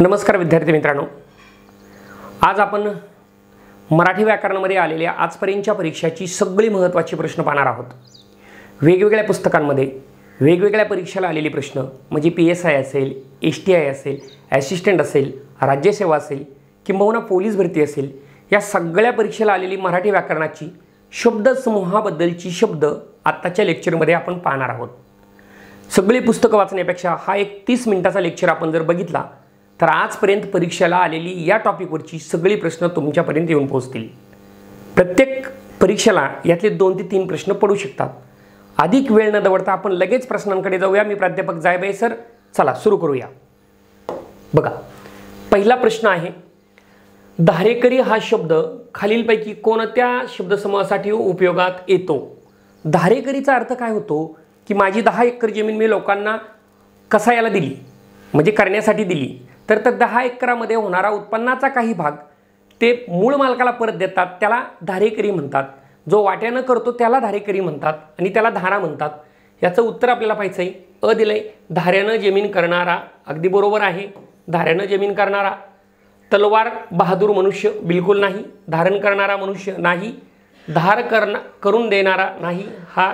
नमस्कार विद्यार्थी मित्रांनो, आज आपण मराठी व्याकरणामध्ये आलेल्या आजपर्यंतच्या परीक्षाची सगळी महत्त्वाची प्रश्न पाहणार आहोत। वेगवेगळ्या पुस्तकांमध्ये वेगवेगळ्या परीक्षेला आलेले प्रश्न म्हणजे PSI असेल, STI असेल, असिस्टंट असेल, राज्यसेवा असेल किंबहुना पोलीस भरती असेल, या सगळ्या परीक्षेला आलेली मराठी व्याकरणाची शब्दसमूहाबद्दलची शब्द आत्ताच्या लेक्चरमध्ये आपण पाहणार आहोत। सगळी पुस्तकं वाचण्यापेक्षा हा एक 30 मिनिटाचा लेक्चर आपण जर बघितला तर आजपर्यंत परीक्षेला आलेली या टॉपिकवरची सगळी प्रश्न तुमच्यापर्यंत येऊन पोहोचतील। प्रत्येक परीक्षेला यातले 2 ते 3 प्रश्न पडू शकतात। अधिक वेळ न दवडता आपण लगेच प्रश्नांकडे जाऊया। मी प्राध्यापक जायबाई सर, चला सुरू करूया। बघा, पहिला प्रश्न आहे, धारेकरी हा शब्द खालीलपैकी कोणत्या शब्दसमूहासाठी उपयोगात येतो? धारेकरीचा अर्थ काय होतो की माझी 10 एकर जमीन मी लोकांना कसायाला दिली, म्हणजे करण्यासाठी दिली, तर 10 एकरामध्ये होणारा उत्पन्नाचा काही भाग ते मूळ मालकाला परत देतात, त्याला धारेकरी म्हणतात। जो वाट्यानं करतो त्याला धारेकरी म्हणतात आणि त्याला धारा म्हणतात। याचं उत्तर आपल्याला पाहायचं आहे। अ दिलंय, धाऱ्यानं जमीन करणारा, अगदी बरोबर आहे। धाऱ्यानं जमीन करणारा, तलवार बहादूर मनुष्य बिलकुल नाही, धारण करणारा मनुष्य नाही, धार करून देणारा नाही, हा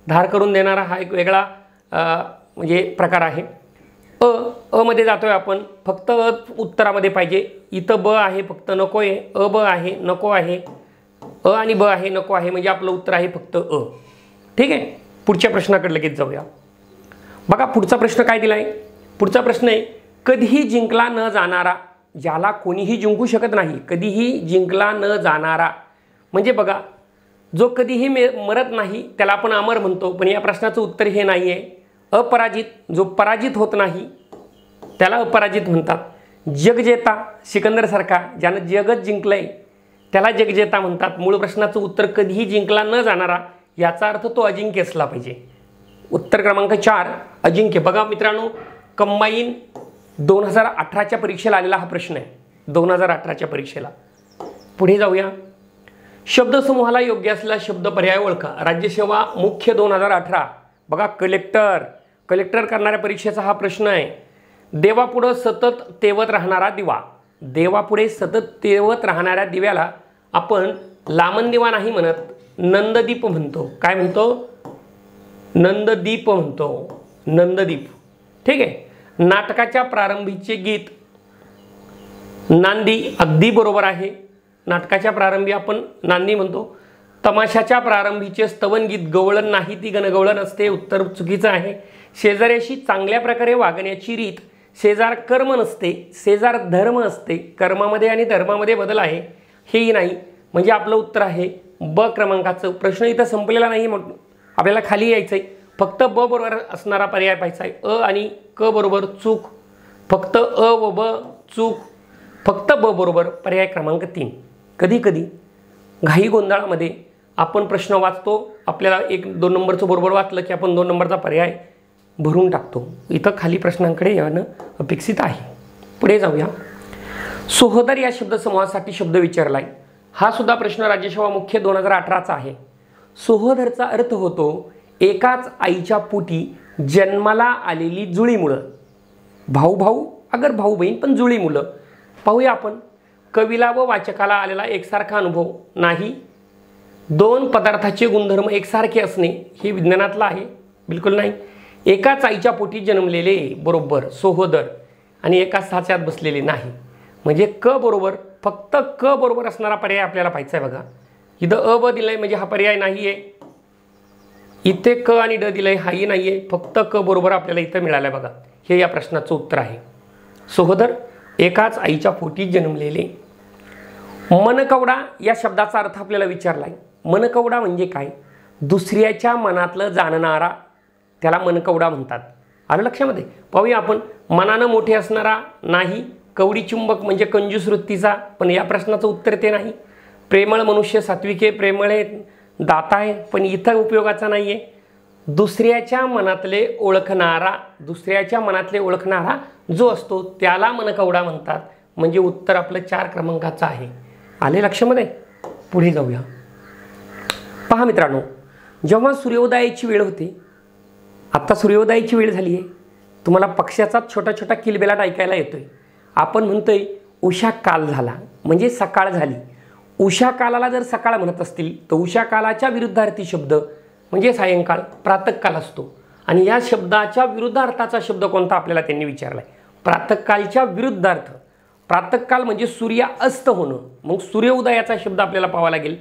धार करून देणारा हा एक वेगळा म्हणजे प्रकार आहे। अ मध्ये जातोय आपण, फक्त उत्तरामध्ये पाहिजे। इथं ब आहे, फक्त नको आहे। अ ब आहे, नको आहे। अ आणि ब आहे, नको आहे, म्हणजे आपलं उत्तर आहे फक्त अ। ठीक आहे, पुढच्या प्रश्नाकडे लगेच जाऊया। बघा पुढचा प्रश्न काय दिलाय। पुढचा प्रश्न आहे, कधीही जिंकला न जाणारा, ज्याला कोणीही जिंकू शकत नाही, कधीही जिंकला न जाणारा, म्हणजे बघा जो कधीही मरत नाही त्याला आपण अमर म्हणतो, पण या प्रश्नाचं उत्तर हे नाही आहे। अपराजित, जो पराजित होत नाही त्याला अपराजित म्हणतात। जगजेता, सिकंदरसारखा ज्यानं जगच जिंकलंय त्याला जगजेता म्हणतात। मूळ प्रश्नाचं उत्तर कधीही जिंकला न जाणारा, याचा अर्थ तो अजिंक्य असला पाहिजे। उत्तर क्रमांक 4 अजिंक्य। बघा मित्रांनो, कंबाईन 2018च्या परीक्षेला आलेला हा प्रश्न आहे, 2018च्या परीक्षेला। पुढे जाऊया। शब्दसमूहाला योग्य असलेला शब्द पर्याय ओळखा। राज्यसेवा मुख्य 2018। बघा, कलेक्टर करणाऱ्या परीक्षेचा हा प्रश्न आहे। देवापुढे सतत तेवत राहणारा दिवा, देवापुढे सतत तेवत राहणाऱ्या दिव्याला आपण लामण दिवा नाही म्हणत, नंददीप म्हणतो। काय म्हणतो? नंददीप म्हणतो, नंददीप। ठीक आहे। नाटकाच्या प्रारंभीचे गीत नांदी, अगदी बरोबर आहे। नाटकाच्या प्रारंभी आपण नांदी म्हणतो। तमाशाच्या प्रारंभीचे स्तवन गीत गवळण नाही, ती गणगवळण असते, उत्तर चुकीचं आहे। शेजाऱ्याशी चांगल्या प्रकारे वागण्याची रीत, शेजार कर्म नसते, शेजार धर्म असते, कर्मामध्ये आणि धर्मामध्ये बदल आहे, हेही नाही, म्हणजे आपलं उत्तर आहे ब क्रमांकाचं। प्रश्न इथं संपलेला नाही, आपल्याला खाली यायचं आहे। फक्त ब बरोबर असणारा पर्याय पाहायचा आहे। अ आणि क बरोबर चूक, फक्त अ व ब चूक, फक्त ब बरोबर पर्याय क्रमांक 3। कधी कधी घाई गोंधळामध्ये आपण प्रश्न वाचतो, आपल्याला 1-2 नंबरचं बरोबर वाचलं की आपण 2 नंबरचा पर्याय भरून टाकतो। इथं खाली प्रश्नांकडे येणं अपेक्षित आहे। पुढे जाऊया। सोहदर या शब्दसमूहासाठी शब्द विचारलाय, हा सुद्धा प्रश्न राज्यसेवा मुख्य 2018चा आहे। सोहदरचा अर्थ होतो एकाच आईच्या पोटी जन्माला आलेली जुळी मुलं, भाऊ भाऊ अगर भाऊ बहीण पण जुळी मुलं। पाहूया आपण, कवीला व वाचकाला आलेला एकसारखा अनुभव नाही, 2 पदार्थाचे गुणधर्म एकसारखे असणे, हे विज्ञानातलं आहे, बिलकुल नाही। एकाच आईच्या पोटी जन्मलेले, बरोबर सोहदर, आणि एकाच साच्यात बसलेले नाही, म्हणजे क बरोबर, फक्त क बरोबर असणारा पर्याय आपल्याला पाहायचा आहे। बघा इथं अ ब दिलंय, म्हणजे हा पर्याय नाही आहे। इथे क आणि ड दिलंय, हाही नाही आहे, फक्त क बरोबर आपल्याला इथं मिळालंय। बघा हे या प्रश्नाचं उत्तर आहे। सोहदर एकाच आईच्या पोटी जन्मलेले। मनकवडा या शब्दाचा अर्थ आपल्याला विचारलाय। मनकवडा म्हणजे काय? दुसऱ्याच्या मनातलं जाणणारा, त्याला मनकवडा म्हणतात। आलं लक्षामध्ये? पाहूया आपण, मनानं मोठे असणारा नाही, कवडी चुंबक म्हणजे कंजूस वृत्तीचा, पण या प्रश्नाचं उत्तर ते नाही। प्रेमळ मनुष्य, सात्विके, प्रेमळ आहे, दाता आहे, पण इथं उपयोगाचा नाही आहे। दुसऱ्याच्या मनातले ओळखणारा, दुसऱ्याच्या मनातले ओळखणारा जो असतो त्याला मनकवडा म्हणतात, म्हणजे उत्तर आपलं 4 क्रमांकाचं आहे। आले लक्षामध्ये? पुढे जाऊया। पहा मित्रांनो, जेव्हा सूर्योदयाची वेळ होते, आता सूर्योदयाची वेळ झाली आहे, तुम्हाला पक्ष्याचा छोटा छोटा किलबिलाट ऐकायला येतोय। आपण म्हणतोय उषा काल झाला म्हणजे सकाळ झाली. उषा कालाला जर सकाळ म्हणत असतील तर उषा कालाच्या विरुद्धार्थी शब्द म्हणजे सायंकाळ प्रातःकाल असतो. आणि या शब्दाच्या विरुद्धार्थाचा शब्द कोणता आपल्याला त्यांनी विचारलाय. प्रातःकालच्या विरुद्धार्थ. प्रातःकाल म्हणजे सूर्य अस्त होणं. मग सूर्योदयाचा शब्द आपल्याला पाहावा लागेल.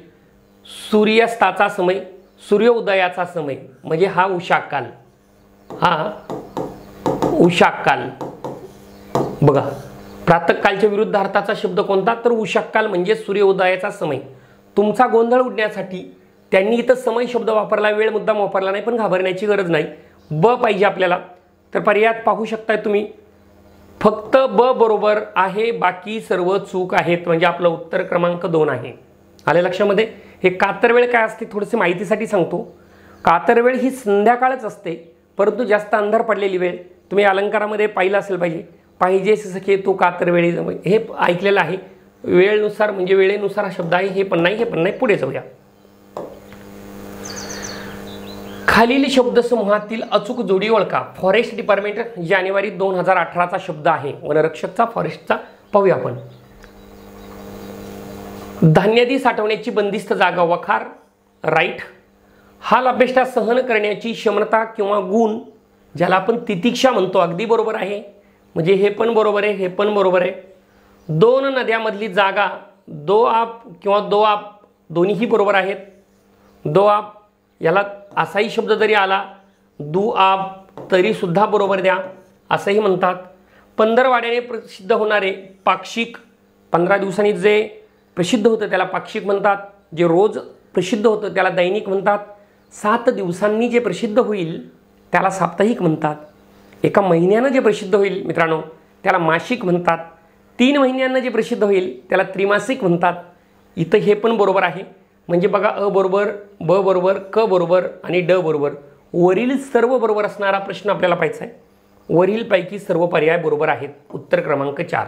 सूर्यास्ताचा समय, सूर्योदयाचा समय म्हणजे हा उषाकाल. हा उषाकाल. बघा प्रातःकालच्या विरुद्धार्थाचा शब्द कोणता तर उषाकाल म्हणजे सूर्योदयाचा समय. तुमचा गोंधळ उडण्यासाठी त्यांनी इथं समय शब्द वापरला, वेळ मुद्दाम वापरला नाही, पण घाबरण्याची गरज नाही. ब पाहिजे आपल्याला तर पर्यायात पाहू शकताय तुम्ही. फक्त ब बरोबर आहे, बाकी सर्व चूक आहेत. म्हणजे आपलं उत्तर क्रमांक 2 आहे. आले लक्षामध्ये. हे कातरवेळ काय असते थोडीशी माहितीसाठी सांगतो. कातरवेळ ही संध्याकाळच असते, परंतु जास्त अंधार पडलेली वेळ. तुम्ही अलंकारामध्ये पाहिलं असेल पाहिजे सखे तो कातरवेळी हे ऐकलेलं आहे. वेळेनुसार म्हणजे वेळेनुसार हा शब्द आहे. हे पण नाही. पुढे जाऊया. खालील शब्दसमूहातील अचूक जोडी ओळखा. फॉरेस्ट डिपार्टमेंट जानेवारी 2018चा शब्द आहे. वनरक्षकचा फॉरेस्टचा पाहूया आपण. धान्यादी साठवण्याची बंदिस्त जागा वखार राईट. हाल अपेष्टा सहन करण्याची क्षमता किंवा गुण ज्याला आपण तितिक्षा म्हणतो अगदी बरोबर आहे. म्हणजे हे पण बरोबर आहे, हे पण बरोबर आहे. दोन नद्यामधली जागा दोआब किंवा दोआब दोन्हीही बरोबर आहेत. दोआब याला असाही शब्द जरी आला दुआब तरी सुद्धा बरोबर द्या असंही म्हणतात. पंधरवाड्याने प्रसिद्ध होणारे पाक्षिक 15 दिवसांनी जे प्रसिद्ध होतं त्याला पाक्षिक म्हणतात. जे रोज प्रसिद्ध होतं त्याला दैनिक म्हणतात. 7 दिवसांनी जे प्रसिद्ध होईल त्याला साप्ताहिक म्हणतात. एका महिन्यानं जे प्रसिद्ध होईल मित्रांनो त्याला मासिक म्हणतात. 3 महिन्यांना जे प्रसिद्ध होईल त्याला त्रिमासिक म्हणतात. इथं हे पण बरोबर आहे. म्हणजे बघा अ बरोबर, ब बरोबर, क बरोबर आणि ड बरोबर. वरील सर्व बरोबर असणारा प्रश्न आपल्याला पाहायचा आहे. वरीलपैकी सर्व पर्याय बरोबर आहेत. उत्तर क्रमांक 4.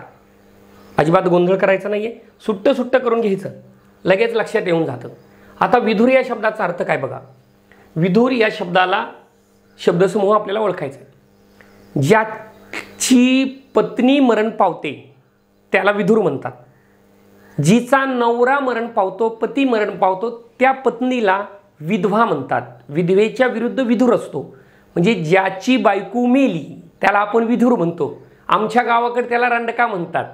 अजिबात गोंधळ करायचा नाही आहे. सुट्ट करून घ्यायचं, लगेच लक्षात येऊन जातं. आता विधूर या शब्दाचा अर्थ काय बघा. विधूर या शब्दाला शब्दसमूह आपल्याला ओळखायचा आहे. ज्याची पत्नी मरण पावते त्याला विधूर म्हणतात. जिचा नवरा मरण पावतो, पती मरण पावतो त्या पत्नीला विधवा म्हणतात. विधवेच्या विरुद्ध विधूर असतो. म्हणजे ज्याची बायको मेली त्याला आपण विधूर म्हणतो. आमच्या गावाकडे त्याला रंडका म्हणतात.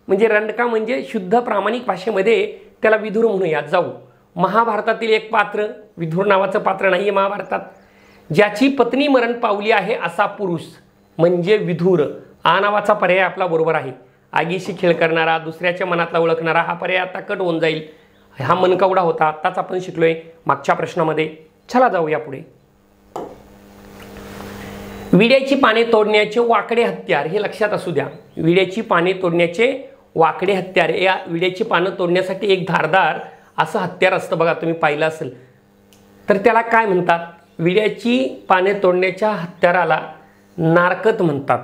म्हणजे रंडका म्हणजे शुद्ध प्रामाणिक भाषेमध्ये त्याला विधूर म्हणूया जाऊ. महाभारतातील एक पात्र, विधूर नावाचं पात्र नाही आहे महाभारतात. ज्याची पत्नी मरण पावली आहे असा पुरुष म्हणजे विधूर. आ नावाचा पर्याय आपला बरोबर आहे. आगीशी खेळ करणारा, दुसऱ्याच्या मनातला ओळखणारा हा पर्याय आता कट होऊन जाईल. हा मनकवडा होता, आत्ताच आपण शिकलोय मागच्या प्रश्नामध्ये. चला जाऊया पुढे. विड्याची पाने तोडण्याचे वाकडे हत्यार हे लक्षात असू द्या. विड्याची पाने तोडण्याचे वाकडे हत्यार. या विड्याची पानं तोडण्यासाठी एक धारदार असं हत्यार असतं बघा, तुम्ही पाहिलं असेल. तर त्याला काय म्हणतात. विड्याची पाने तोडण्याच्या हत्याराला नारकत म्हणतात.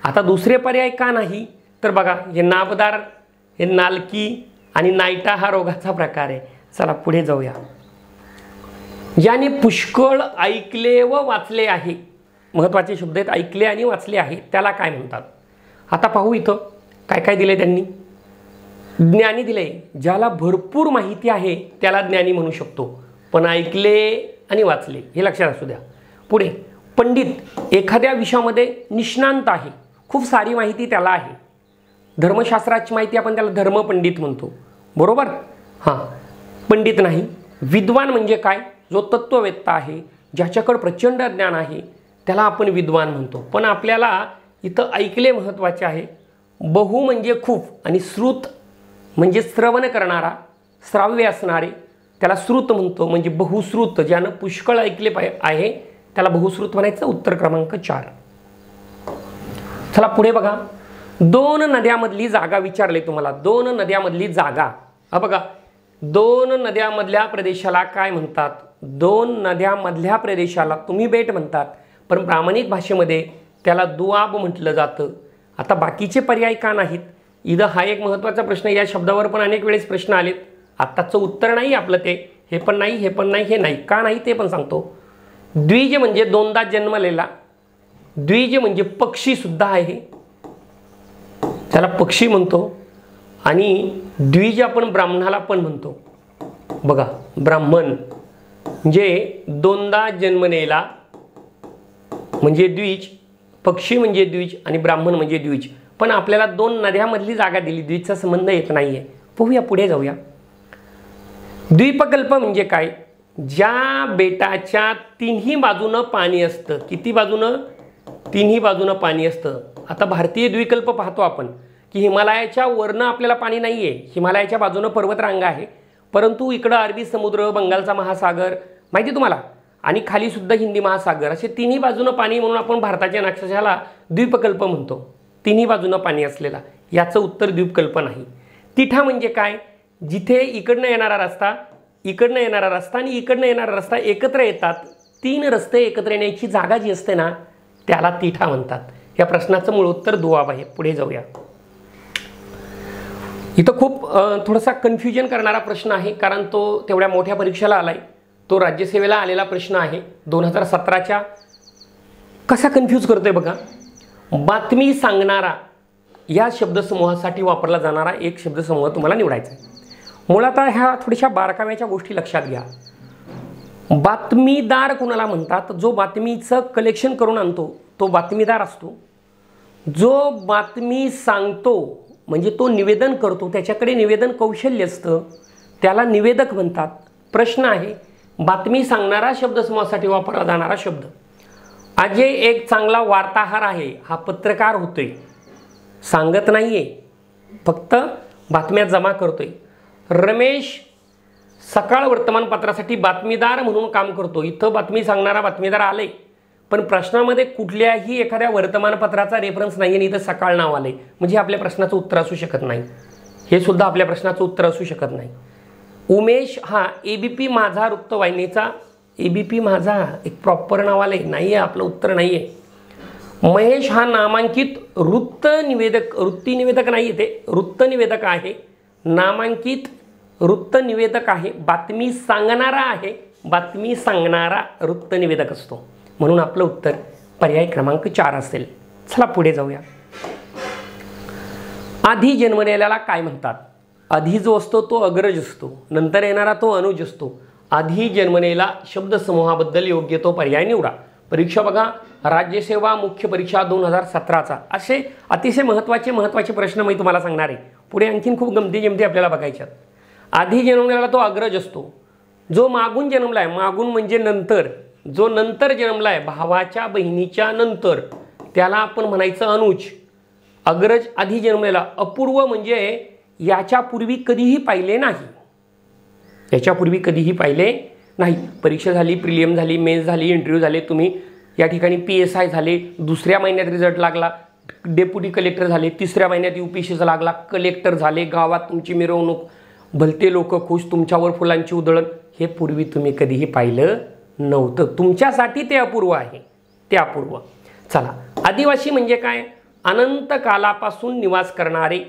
आता दुसरे पर्याय का नाही तर बघा हे नाबदार, हे नालकी आणि नायटा हा रोगाचा प्रकार आहे. चला पुढे जाऊया. ज्याने पुष्कळ ऐकले व वाचले आहे. महत्त्वाचे शब्द आहेत ऐकले आणि वाचले आहे त्याला काय म्हणतात. आता पाहू इथं काय काय दिले त्यांनी. ज्ञानी दिले. ज्याला भरपूर माहिती आहे त्याला ज्ञानी म्हणू शकतो, पण ऐकले आणि वाचले हे लक्षात असू द्या. पुढे पंडित एखाद्या विषयामध्ये निष्णांत आहे, खूप सारी माहिती त्याला आहे. धर्मशास्त्राची माहिती आपण त्याला धर्मपंडित म्हणतो, बरोबर. हां, पंडित नाही. विद्वान म्हणजे काय. जो तत्ववेत्ता आहे, ज्याच्याकडे प्रचंड ज्ञान आहे त्याला आपण विद्वान म्हणतो. पण आपल्याला इथं ऐकले महत्त्वाचे आहे. बहु म्हणजे खूप आणि श्रुत म्हणजे श्रवण करणारा, श्राव्य असणारे त्याला श्रुत म्हणतो. म्हणजे बहुश्रुत, ज्यानं पुष्कळ ऐकले आहे त्याला बहुश्रुत म्हणायचं. उत्तर क्रमांक 4. चला पुढे बघा. 2 नद्यामधली जागा विचारले तुम्हाला. 2 नद्यामधली जागा. हा बघा 2 नद्यामधल्या प्रदेशाला काय म्हणतात. 2 नद्यामधल्या प्रदेशाला तुम्ही बेट म्हणतात, पण प्रामाणिक भाषेमध्ये त्याला दुआब म्हटलं जातं. आता बाकीचे पर्याय का नाहीत. इथं हा एक महत्त्वाचा प्रश्न. या शब्दावर पण अनेक वेळेस प्रश्न आलेत. आत्ताचं उत्तर नाही आपलं ते. हे पण नाही, हे पण नाही, हे नाही. का नाही ते पण सांगतो. द्विज म्हणजे दोनदा जन्मलेला. द्विज म्हणजे पक्षी सुद्धा आहे. त्याला पक्षी म्हणतो आणि द्विज आपण ब्राह्मणाला पण म्हणतो. बघा, ब्राह्मण म्हणजे दोनदा जन्मलेला म्हणजे द्विज, पक्षी म्हणजे द्विज आणि ब्राह्मण म्हणजे द्विज. पण आपल्याला दोन नद्यामधली जागा दिली, द्विजचा संबंध येत नाही आहे. पाहूया, पुढे जाऊया. द्वीपकल्प म्हणजे काय? ज्या बेटाच्या तिन्ही बाजूनं पाणी असतं. किती बाजूनं? तिन्ही बाजूनं पाणी असतं. आता भारतीय द्वीपकल्प पाहतो आपण की हिमालयाच्या वरनं आपल्याला पाणी नाही आहे, हिमालयाच्या बाजूनं पर्वतरांगा आहे, परंतु इकडं अरबी समुद्र, बंगालचा महासागर माहिती तुम्हाला, आणि खाली सुद्धा हिंदी महासागर, असे तिन्ही बाजूनं पाणी म्हणून आपण भारताच्या नक्षशाला द्वीपकल्प म्हणतो. तिन्ही बाजूनं पाणी असलेला, याचं उत्तर द्वीपकल्प नाही. तिठा म्हणजे काय? जिथे इकडनं येणारा रस्ता, इकडनं येणारा रस्ता आणि इकडनं येणारा रस्ता एकत्र येतात, तीन रस्ते एकत्र येण्याची जागा जी असते ना, त्याला तिठा म्हणतात. या प्रश्नाचं मूळ उत्तर दुआब आहे. पुढे जाऊया. इथं खूप थोडासा कन्फ्युजन करणारा प्रश्न आहे, कारण तो तेवढ्या मोठ्या परीक्षेला आलाय. तो राज्यसेवेला आलेला प्रश्न आहे 2017च्या. कसा कन्फ्यूज करतोय बघा. बातमी सांगणारा या शब्दसमूहासाठी वापरला जाणारा एक शब्दसमूह तुम्हाला निवडायचा आहे. मुळात ह्या थोड्याशा बारकाव्याच्या गोष्टी लक्षात घ्या. बातमीदार कुणाला म्हणतात? जो बातमीचं कलेक्शन करून आणतो तो बातमीदार असतो. जो बातमी सांगतो म्हणजे तो निवेदन करतो, त्याच्याकडे निवेदन कौशल्य असतं, त्याला निवेदक म्हणतात. प्रश्न आहे, बातमी सांगणारा शब्दसमूहासाठी वापरला जाणारा शब्द. अजय एक चांगला वार्ताहर आहे. हा पत्रकार होतोय, सांगत नाहीये, फक्त बातम्या जमा करतोय. रमेश सकाळ वर्तमानपत्रासाठी बातमीदार म्हणून काम करतो. इथं बातमी सांगणारा बातमीदार आले, पण प्रश्नामध्ये कुठल्याही एखाद्या वर्तमानपत्राचा रेफरन्स नाही आणि इथं सकाळ नाव आले, म्हणजे आपल्या प्रश्नाचं उत्तर असू शकत नाही. हे सुद्धा आपल्या प्रश्नाचं उत्तर असू शकत नाही. उमेश हा ABP माझा वृत्तवाहिनीचा, ABP माझा एक प्रॉपर नाव आले, नाही आहे, आपलं उत्तर नाही आहे. महेश हा नामांकित वृत्तनिवेदक नाही, ते वृत्तनिवेदक आहे. नामांकित वृत्तनिवेदक आहे. बातमी सांगणारा आहे, बातमी सांगणारा वृत्तनिवेदक असतो. म्हणून आपलं उत्तर पर्याय क्रमांक 4 असेल. चला पुढे जाऊया. आधी जन्मलेल्याला काय म्हणतात? आधी जो असतो तो अग्रज असतो, नंतर येणारा तो अनुज असतो. आधी जन्मलेला शब्दसमूहाबद्दल योग्य तो पर्याय निवडा. परीक्षा बघा, राज्यसेवा मुख्य परीक्षा 2017चा असे अतिशय महत्त्वाचे प्रश्न मी तुम्हाला सांगणार आहे. पुढे आणखीन खूप गमती आपल्याला बघायच्यात. आधी जन्मलेला तो अग्रज असतो. जो मागून जन्मलाय, मागून म्हणजे नंतर, जो नंतर जन्मलाय भावाच्या बहिणीच्या नंतर, त्याला आपण म्हणायचं अनुज. अग्रज आधी जन्मलेला. अपूर्व म्हणजे याच्यापूर्वी कधीही पाहिले नाही, याच्यापूर्वी कधीही पाहिले नाही. परीक्षा झाली, प्रिलियम झाली, मेन्स झाली, इंटरव्ह्यू झाले, तुम्ही या ठिकाणी PSI झाले, दुसऱ्या महिन्यात रिझल्ट लागला, डेप्युटी कलेक्टर झाले, तिसऱ्या महिन्यात UPSCचा लागला, कलेक्टर झाले, गावात तुमची मिरवणूक, भलते लोक खुश, तुमच्यावर फुलांची उधळण, हे पूर्वी तुम्ही कधीही पाहिलं नव्हतं. तुमच्यासाठी ते अपूर्व आहे, ते अपूर्व. चला, आदिवासी म्हणजे काय? अनंत कालापासून निवास करणारे,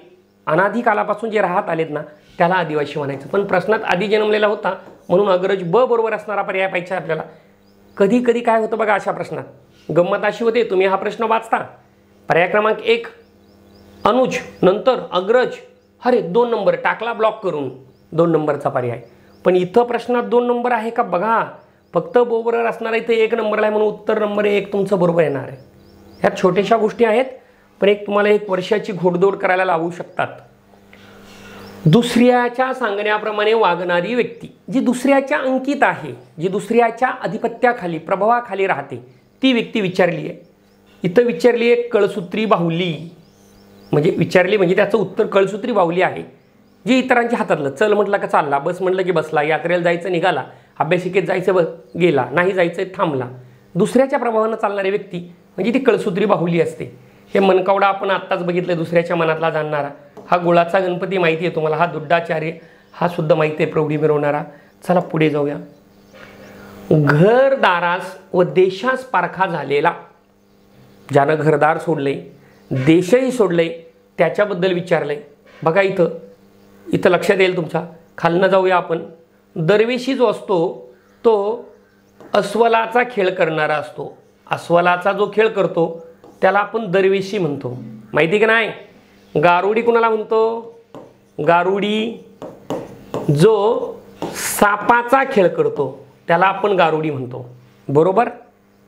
अनादी कालापासून जे राहत आलेत ना, त्याला आदिवासी म्हणायचं. पण प्रश्नात आधी जन्मलेला होता म्हणून अग्रज ब बरोबर असणारा पर्याय पाहिजे आपल्याला. कधी कधी काय होतं बघा अशा प्रश्नात, गंमत अशी होते, तुम्ही हा प्रश्न वाचता, पर्याय क्रमांक 1 अनुज, नंतर अग्रज, अरे 2 नंबर टाकला ब्लॉक करून, 2 नंबरचा पर्याय. पण इथं प्रश्नात 2 नंबर आहे का बघा, फक्त बरोबर असणार आहे, इथे 1 नंबरला आहे म्हणून उत्तर नंबर 1 तुमचं बरोबर येणार आहे. ह्या छोट्याशा गोष्टी आहेत, पण एक तुम्हाला 1 वर्षाची घोडदौड करायला लावू शकतात. दुसऱ्याच्या सांगण्याप्रमाणे वागणारी व्यक्ती, जी दुसऱ्याच्या अंकित आहे, जी दुसऱ्याच्या अधिपत्याखाली, प्रभावाखाली राहते, ती व्यक्ती विचारली आहे. इथं विचारली आहे कळसूत्री बाहुली, म्हणजे विचारली म्हणजे त्याचं उत्तर कळसूत्री बाहुली आहे, जी इतरांच्या हातातलं. चल म्हटलं का चालला, बस म्हटलं की बसला, यात्रेला जायचं निघाला, अभ्यासिकेत जायचं गेला, नाही जायचं थांबला. दुसऱ्याच्या प्रभावानं चालणारी व्यक्ती म्हणजे ती कळसूत्री बाहुली असते. हे मनकावडा आपण आत्ताच बघितलं, दुसऱ्याच्या मनातला जाणणारा. हा गुळाचा गणपती माहिती आहे तुम्हाला, हा दुड्डाचार्य, हा सुद्धा माहिती आहे, प्रौढी मिरवणारा. चला पुढे जाऊया. घरदारास व देशास पारखा झालेला, ज्यानं घरदार सोडले, देशही सोडले, त्याच्याबद्दल विचारले. बघा इथं लक्षात येईल तुमच्या. खालनं जाऊया आपण. दरवेशी जो असतो तो अस्वलाचा खेळ करणारा असतो. अस्वलाचा जो खेळ करतो त्याला आपण दरवेशी म्हणतो, माहिती की नाही? गारुडी कुणाला म्हणतो? गारुडी जो सापाचा खेळ करतो त्याला आपण गारुडी म्हणतो. बरोबर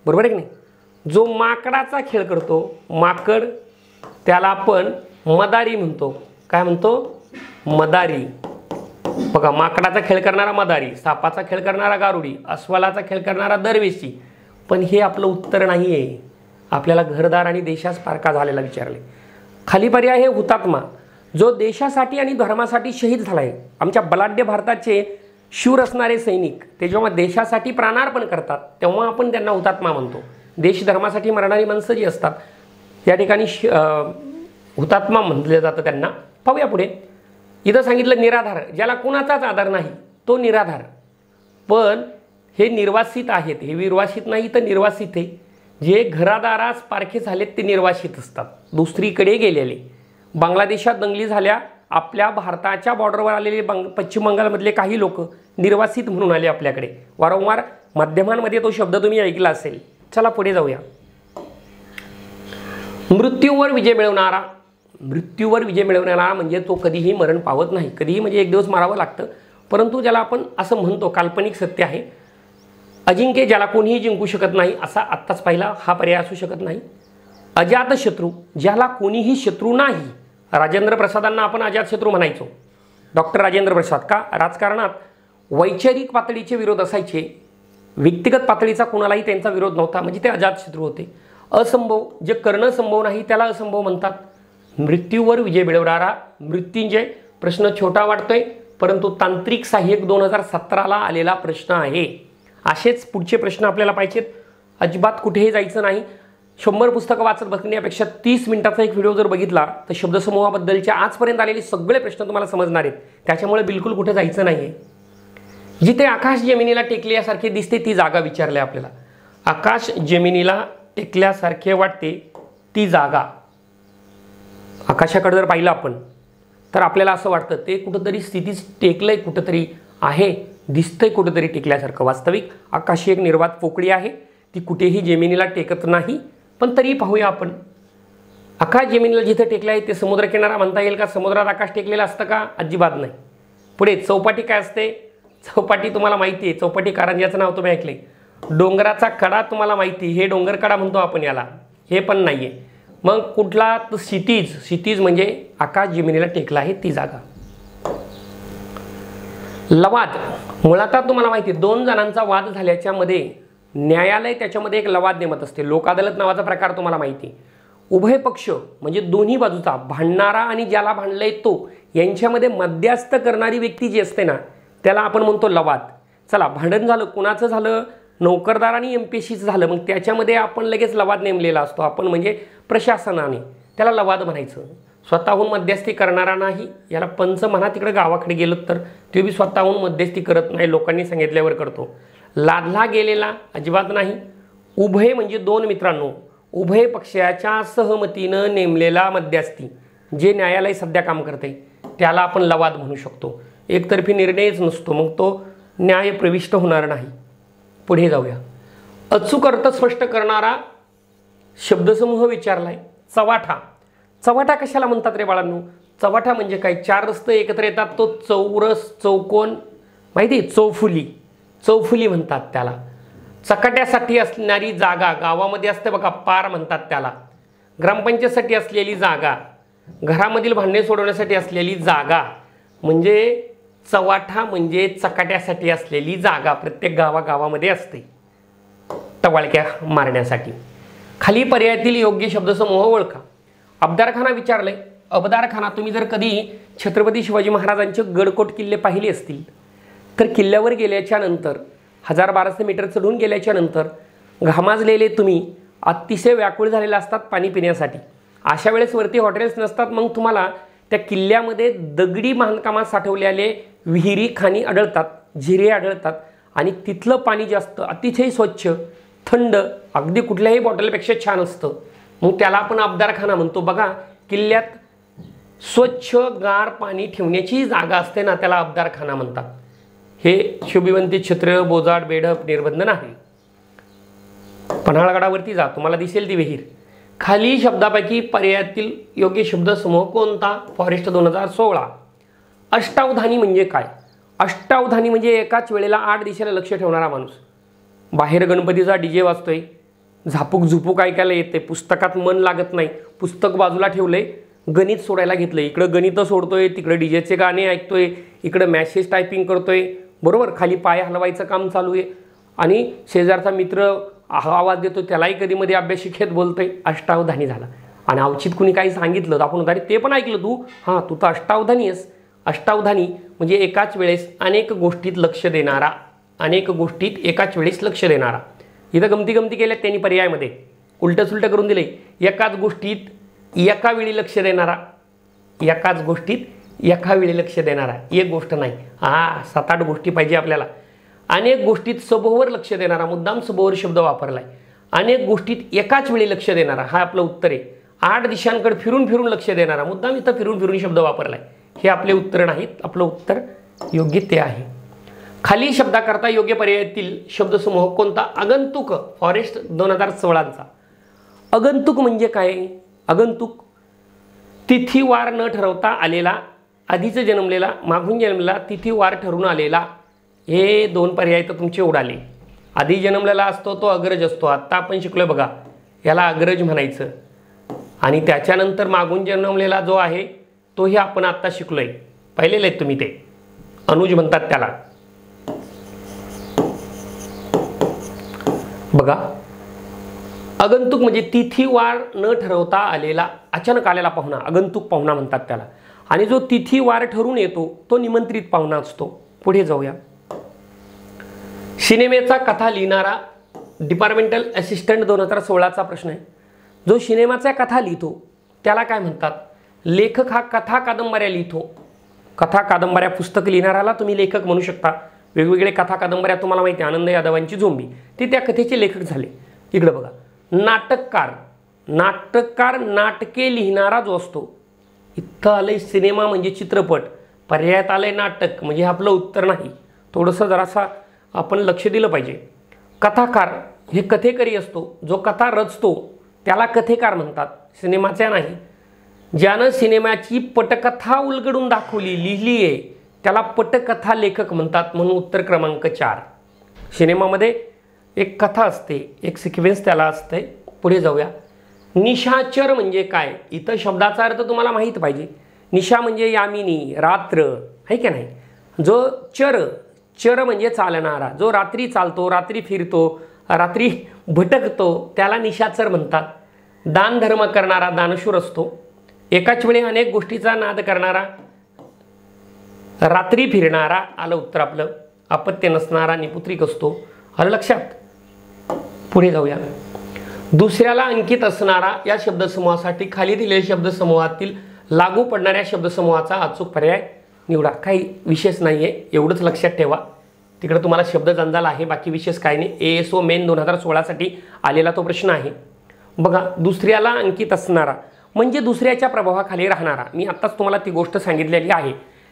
बरोबर आहे की नाही? जो माकडाचा खेळ करतो, माकड, त्याला आपण मदारी म्हणतो. काय म्हणतो? मदारी. बघा, माकडाचा खेळ करणारा मदारी, सापाचा खेळ करणारा गारुडी, अस्वलाचा खेळ करणारा दरवेशी. पण हे आपलं उत्तर नाही आहे. आपल्याला घरदार आणि देशास पारखा झालेला विचारले. खाली पर्याय आहे हुतात्मा, जो देशासाठी आणि धर्मासाठी शहीद झालाय. आमच्या बलाढ्य भारताचे शूर असणारे सैनिक ते जेव्हा देशासाठी प्राणार्पण करतात तेव्हा आपण त्यांना हुतात्मा म्हणतो. देश धर्मासाठी मरणारी माणसं जी असतात या ठिकाणी हुतात्मा म्हटलं जातं त्यांना. पाहूया पुढे. इथं सांगितलं निराधार, ज्याला कुणाचाच आधार नाही तो निराधार. पण हे निर्वासित आहेत, हे विर्वासित नाही तर निर्वासित आहे. जे घरादारास पारखे झालेत ते निर्वासित असतात, दुसरीकडे गेलेले. बांगलादेशात दंगली झाल्या, आपल्या भारताच्या बॉर्डरवर आलेले पश्चिम बंगालमधले काही लोक निर्वासित म्हणून आले आपल्याकडे. वारंवार माध्यमांमध्ये तो शब्द तुम्ही ऐकला असेल. चला पुढे जाऊया. मृत्यूवर विजय मिळवणारा. मृत्यूवर विजय मिळवणारा म्हणजे तो कधीही मरण पावत नाही. कधीही म्हणजे एक दिवस मारावं लागतं, परंतु ज्याला आपण असं म्हणतो, काल्पनिक सत्य आहे. अजिंक्य, ज्याला कोणीही जिंकू शकत नाही, असा आत्ताच पहिला हा पर्याय असू शकत नाही. अजातशत्रू, ज्याला कोणीही शत्रू नाही. राजेंद्र प्रसादांना आपण अजातशत्रू म्हणायचो. डॉक्टर राजेंद्र प्रसाद. का? राजकारणात वैचारिक पातळीचे विरोध असायचे, व्यक्तिगत पातळीचा कोणालाही त्यांचा विरोध नव्हता, म्हणजे ते अजातशत्रू होते. असंभव, जे करणं संभव नाही त्याला असंभव म्हणतात. मृत्यूवर विजय मिळवणारा. मृत्युंजय, प्रश्न छोटा वाटतोय परंतु तांत्रिक सहाय्यक 2017ला आलेला प्रश्न आहे. असेच पुढचे प्रश्न आपल्याला पाहिजेत. अजिबात कुठेही जायचं नाही. 100 पुस्तकं वाचत बसण्यापेक्षा 30 मिनिटाचा एक व्हिडिओ जर बघितला तर शब्दसमूहाबद्दलचे आजपर्यंत आलेले सगळे प्रश्न तुम्हाला समजणार आहेत. त्याच्यामुळे बिलकुल कुठे जायचं नाही आहे. जिथे आकाश जमिनीला टेकल्यासारखे दिसते ती जागा विचारली आपल्याला. आकाश जमिनीला टेकल्यासारखे वाटते ती जागा. आकाशाकडे जर पाहिलं आपण तर आपल्याला असं वाटतं ते कुठंतरी स्थितीच टेकलंय, कुठंतरी आहे, दिसतंय कुठंतरी टेकल्यासारखं. वास्तविक आकाश ही एक निर्वात पोकळी आहे, ती कुठेही जमिनीला टेकत नाही. पण तरी पाहूया आपण. आकाश जमिनीला जिथे टेकलं आहे ते समुद्रकिनारा म्हणता येईल का? समुद्रात आकाश टेकलेलं असतं का? अजिबात नाही. पुढे चौपाटी काय असते? चौपाटी तुम्हाला माहिती आहे. चौपाटी कारंज्याचं नाव तुम्ही ऐकले. डोंगराचा कडा तुम्हाला माहिती, हे डोंगर कडा म्हणतो आपण याला, हे पण नाही आहे. मग कुठला? तर क्षितिज. क्षितिज म्हणजे आकाश जमिनीला टेकला आहे ती जागा. लवाद, मुळात तुम्हाला माहिती आहे 2 जणांचा वाद झाल्याच्या मध्ये न्यायालय त्याच्यामध्ये एक लवाद नेमत असते. लोक अदालत नावाचा प्रकार तुम्हाला माहिती आहे. उभय पक्ष म्हणजे दोन्ही बाजूचा, भांडणारा आणि ज्याला भांडलंय तो, यांच्यामध्ये मध्यस्थ करणारी व्यक्ती जी असते ना त्याला आपण म्हणतो लवाद. चला, भांडण झालं, कुणाचं झालं? नोकरदार आणि एमपीएससीचं झालं. मग त्याच्यामध्ये आपण लगेच लवाद नेमलेला असतो आपण, म्हणजे प्रशासनाने, त्याला लवाद म्हणायचं. स्वतःहून मध्यस्थी करणारा नाही, याला पंच म्हणा. तिकडे गावाकडे गेलं तर ते बी स्वतःहून मध्यस्थी करत नाही, लोकांनी सांगितल्यावर करतो. लादला गेलेला अजिबात नाही. उभय म्हणजे 2 मित्रांनो, उभय पक्षाच्या सहमतीनं नेमलेला मध्यस्थी, जे न्यायालय सध्या काम करते त्याला आपण लवाद म्हणू शकतो. एकतर्फी निर्णयच नसतो, मग तो न्याय प्रविष्ट होणार नाही. पुढे जाऊया. अचूक अर्थ स्पष्ट करणारा शब्दसमूह विचारलाय. चव्हाटा. चव्हाटा कशाला म्हणतात रे बाळांनो? चव्हाटा म्हणजे काय? 4 रस्ते एकत्र येतात तो चौरस, चौकोन, माहिती? चौफुली. चौफुली म्हणतात त्याला. चकाट्यासाठी असणारी जागा गावामध्ये असते बघा, पार म्हणतात त्याला. ग्रामपंचायतीसाठी असलेली जागा, घरामधील भांडणे सोडवण्यासाठी असलेली जागा म्हणजे चव्हाटा. म्हणजे चकाट्यासाठी असलेली जागा प्रत्येक गावागावामध्ये असते टवाळक्या मारण्यासाठी. खाली पर्यायातील योग्य शब्दसमूह ओळखा. अबदारखाना विचारलंय. अबदारखाना, तुम्ही जर कधी छत्रपती शिवाजी महाराजांचे गडकोट किल्ले पाहिले असतील तर किल्ल्यावर गेल्याच्या नंतर 1000-1200 मीटर चढून गेल्याच्या नंतर घामाजलेले तुम्ही अतिशय व्याकुळ झालेले असतात पाणी पिण्यासाठी. अशा वेळेस वरती हॉटेल्स नसतात, मग तुम्हाला त्या किल्ल्यामध्ये दगडी बांधकामात साठवलेले विहिरी, खाणी आढळतात, झिरे आढळतात आणि तिथलं पाणी जास्त अतिशय स्वच्छ, थंड, अगदी कुठल्याही बॉटलपेक्षा छान असतं. मग त्याला आपण अबदारखाना म्हणतो. बघा, किल्ल्यात स्वच्छ गार पाणी ठेवण्याची जागा असते ना, त्याला अबदारखाना म्हणतात. हे शुभिवंती छत्र, बोजाड, बेढप, निर्बंध नाही. पन्हाळगडावरती जा, तुम्हाला दिसेल ती विहीर. खाली शब्दापैकी पर्यायातील योग्य शब्दसमूह कोणता? फॉरेस्ट 2016. अष्टावधानी म्हणजे काय? अष्टावधानी म्हणजे एकाच वेळेला 8 दिशेला लक्ष ठेवणारा माणूस. बाहेर गणपतीचा डीजे वाजतोय, झापूक झुपूक ऐकायला येते, पुस्तकात मन लागत नाही, पुस्तक बाजूला ठेवलंय, गणित सोडायला घेतलंय, इकडं गणित सोडतोय, तिकडं डीजेचे गाणे ऐकतोय, इकडं मॅसेज टायपिंग करतोय, बरोबर, खाली पाय हलवायचं काम चालू आहे, आणि शेजारचा मित्र आवाज देतो, त्यालाही कधी मध्ये अभ्यासिकेत बोलतोय. अष्टावधानी झाला. आणि अवचित कुणी काही सांगितलं तर आपण अरे ते पण ऐकलं तू, हां तू तर अष्टावधानी आहेस. अष्टावधानी म्हणजे एकाच वेळेस अनेक गोष्टीत लक्ष देणारा, अनेक गोष्टीत एकाच वेळेस लक्ष देणारा. इथं गमती केल्यात त्यांनी पर्यायामध्ये, उलटं सुलटं करून दिले. एकाच गोष्टीत एका वेळी लक्ष देणारा, एकाच गोष्टीत एका वेळी लक्ष देणारा, एक गोष्ट नाही, 7-8 गोष्टी पाहिजे आपल्याला. अनेक गोष्टीत सभोवर लक्ष देणारा, मुद्दाम सभोवर शब्द वापरलाय. अनेक गोष्टीत एकाच वेळी लक्ष देणारा, हा आपलं उत्तर आहे. 8 दिशांकडे फिरून लक्ष देणारा, मुद्दाम इथं फिरून शब्द वापरलाय. हे आपले उत्तर नाहीत, आपलं उत्तर योग्य ते आहे. खाली शब्दाकरता योग्य पर्यायातील शब्दसमूह कोणता? आगंतुक, फॉरेस्ट 2016चा. आगंतुक म्हणजे काय? आगंतुक तिथीवार न ठरवता आलेला, आधीच जन्मलेला, मागून जन्मलेला, तिथीवार ठरून आलेला. हे 2 पर्याय तर तुमचे उडाले. आधी जन्मलेला असतो तो अग्रज असतो, आत्ता आपण शिकलोय बघा, याला अग्रज म्हणायचं. आणि त्याच्यानंतर मागून जन्मलेला जो आहे तोही आपण आत्ता शिकलोय, पाहिलेलं आहे तुम्ही, ते अनुज म्हणतात त्याला. बघा, आगंतुक म्हणजे तिथीवार न ठरवता आलेला, अचानक आलेला पाहुणा, आगंतुक पाहुणा म्हणतात त्याला. आणि जो तिथीवार ठरून येतो तो निमंत्रित पाहुणा असतो. पुढे जाऊया. सिनेमेचा कथा लिहिणारा, डिपार्टमेंटल असिस्टंट 2016चा प्रश्न आहे. जो सिनेमाच्या कथा लिहितो त्याला काय म्हणतात? लेखक हा कथा कादंबऱ्या लिहितो. कथा कादंबऱ्या पुस्तक लिहिणाऱ्याला तुम्ही लेखक म्हणू शकता. वेगवेगळे कथा कादंबऱ्या तुम्हाला माहिती आहे, आनंद यादवांची झोंबी, ते त्या कथेचे लेखक झाले. इकडे बघा, नाटककार, नाटककार नाटके लिहिणारा जो असतो. इथं आलंय सिनेमा म्हणजे चित्रपट, पर्यायात आलंय नाटक, म्हणजे आपलं उत्तर नाही. थोडंसं जरासा आपण लक्ष दिलं पाहिजे. कथाकार हे कथेकरी असतो, जो कथा रचतो त्याला कथेकार म्हणतात, सिनेमाच्या नाही. ज्यानं सिनेमाची पटकथा उलगडून दाखवली, लिहिली आहे, त्याला पटकथा लेखक म्हणतात. म्हणून उत्तर क्रमांक 4. सिनेमामध्ये एक कथा असते, एक सिक्वेन्स त्याला असते. पुढे जाऊया. निशाचर म्हणजे काय? इथं शब्दाचा अर्थ तुम्हाला माहीत पाहिजे. निशा म्हणजे यामिनी, रात्र, आहे की नाही. जो चर म्हणजे चालणारा, जो रात्री चालतो, रात्री फिरतो, रात्री भटकतो, त्याला निशाचर म्हणतात. दान धर्म करणारा दानशूर असतो. एकाच वेळी अनेक गोष्टीचा नाद करणारा, रात्री फिरणारा, आलं उत्तर आपलं. अपत्य नसणारा निपुत्रिक असतो, आलं लक्षात. पुढे जाऊया. दुसऱ्याला अंकित असणारा, या शब्दसमूहासाठी खाली दिलेल्या शब्दसमूहातील लागू पडणाऱ्या शब्दसमूहाचा अचूक पर्याय निवडा. काही विशेष नाही आहे, एवढंच लक्षात ठेवा. तिकडे तुम्हाला शब्द जंजाल आहे, बाकी विशेष काही नाही. ASO मेन 2016साठी आलेला तो प्रश्न आहे. बघा, दुसऱ्याला अंकित असणारा म्हणजे दुसऱ्याच्या प्रभावाखाली राहणारा. मी आत्ताच तुम्हाला ती गोष्ट सांगितलेली आहे.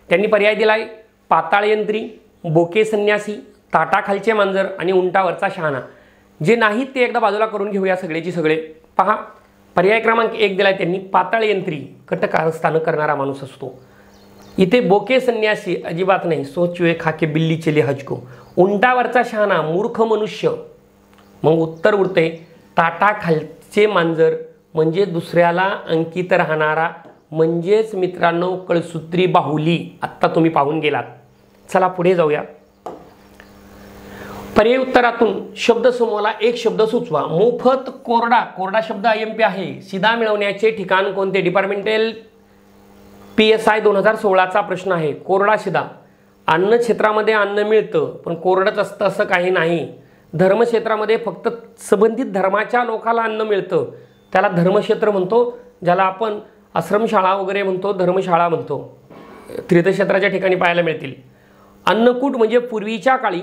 त्यांनी पर्याय दिला आहे पाताळयंत्री, बोके संन्यासी, ताटाखालचे मांजर आणि उंटावरचा शहाणा. जे नाहीत ते एकदा बाजूला करून घेऊया सगळेची सगळे. पहा, पर्याय क्रमांक 1 दिलाय त्यांनी, पाताळयंत्री कटकारस्थान करणारा माणूस असतो. इथे बोके संन्यासी अजिबात नाही, सोचवे खाके बिल्ली चले हजको. उंटावरचा शहाणा मूर्ख मनुष्य. मग उत्तर उरते ताटाखालचे मांजर म्हणजे दुसऱ्याला अंकित राहणारा, म्हणजेच मित्रांनो कळसूत्री बाहुली. आत्ता तुम्ही पाहून गेलात. चला पुढे जाऊया. पर्याय उत्तरातून शब्दसमूहाला एक शब्द सुचवा. मोफत, कोरडा, कोरडा शब्द IMP आहे. शिधा मिळवण्याचे ठिकाण कोणते? डिपार्टमेंटल PSI 2016चा प्रश्न आहे. कोरडा शिधा. अन्न क्षेत्रामध्ये अन्न मिळतं पण कोरडंच असतं असं काही नाही. धर्मक्षेत्रामध्ये फक्त संबंधित धर्माच्या लोकाला अन्न मिळतं, त्याला धर्मक्षेत्र म्हणतो. ज्याला आपण आश्रमशाळा वगैरे म्हणतो, धर्मशाळा म्हणतो, तीर्थक्षेत्राच्या ठिकाणी पाहायला मिळतील. अन्नकूट म्हणजे पूर्वीच्या काळी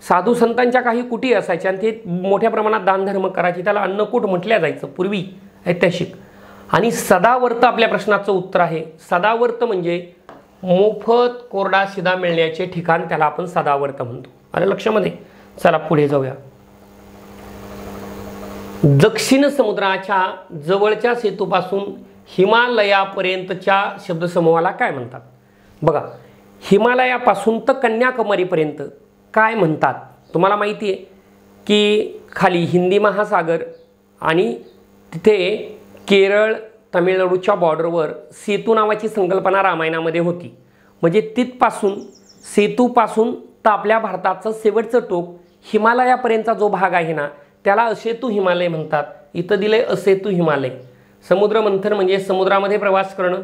साधू संतांच्या काही कुटी असायच्या आणि ते मोठ्या प्रमाणात दानधर्म करायचे, त्याला अन्नकूट म्हटल्या जायचं पूर्वी, ऐतिहासिक. आणि सदावर्त आपल्या प्रश्नाचं उत्तर आहे. सदावर्त म्हणजे मोफत कोरडा शिधा मिळण्याचे ठिकाण, त्याला आपण सदावर्त म्हणतो. आलं लक्षामध्ये. चला पुढे जाऊया. दक्षिण समुद्राच्या जवळच्या सेतूपासून हिमालयापर्यंतच्या शब्दसमूहाला काय म्हणतात? बघा, हिमालयापासून तर कन्याकुमारीपर्यंत काय म्हणतात? तुम्हाला माहिती आहे की खाली हिंदी महासागर आणि तिथे केरळ तमिळनाडूच्या बॉर्डरवर सेतू नावाची संकल्पना रामायणामध्ये होती. म्हणजे तिथपासून सेतूपासून तर आपल्या भारताचं शेवटचं टोक हिमालयापर्यंतचा जो भाग आहे ना, त्याला असेतू हिमालय म्हणतात. इथं दिले असेतू हिमालय. समुद्र मंथन म्हणजे समुद्रामध्ये प्रवास करणं.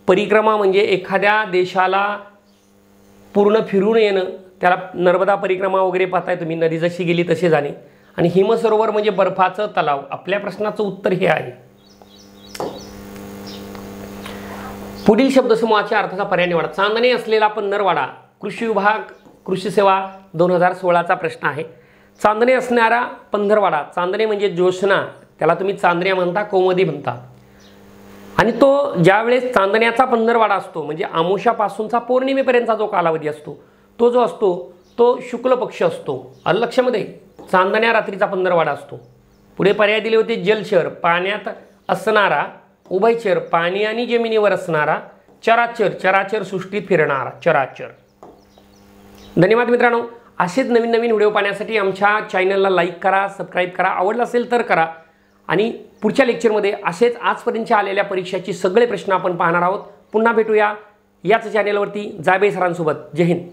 परिक्रमा म्हणजे एखाद्या देशाला पूर्ण फिरून येणं, त्याला नर्मदा परिक्रमा वगैरे पाहताय तुम्ही, नदी जशी गेली तसे जाणे. आणि हिमसरोवर म्हणजे बर्फाचं तलाव. आपल्या प्रश्नाचं उत्तर हे आहे. पुढील शब्दसमूहाच्या अर्थाचा पर्याय निवडा. चांदणे असलेला पन्नरवाडा. कृषी विभाग कृषी सेवा 2016चा प्रश्न आहे. चांदणे असणारा पंधरवाडा. चांदणे म्हणजे ज्योत्स्ना, त्याला तुम्ही चांदण्या म्हणता, कौमुदी म्हणता. आणि तो ज्यावेळेस चांदण्याचा पंधरवाडा असतो म्हणजे आमोशापासूनचा पौर्णिमेपर्यंतचा जो कालावधी असतो, तो जो असतो तो शुक्ल पक्ष असतो. आलं लक्षामध्ये? चांदण्या रात्रीचा पंधरवाडा असतो. पुढे पर्याय दिले होते. जलचर, पाण्यात असणारा. उभयचर, पाणी आणि जमिनीवर असणारा. चराचर, चराचर सृष्टीत फिरणारा. चराचर. धन्यवाद मित्रांनो. असेच नवीन नवीन व्हिडिओ पाहण्यासाठी आमच्या चॅनलला लाईक करा, सबस्क्राईब करा, आवडला असेल तर करा. आणि पुढच्या लेक्चरमध्ये असेच आजपर्यंतच्या आलेल्या परीक्षाची सगळे प्रश्न आपण पाहणार आहोत. पुन्हा भेटूया याच चॅनलवरती जाबे सरांसोबत. जय हिंद.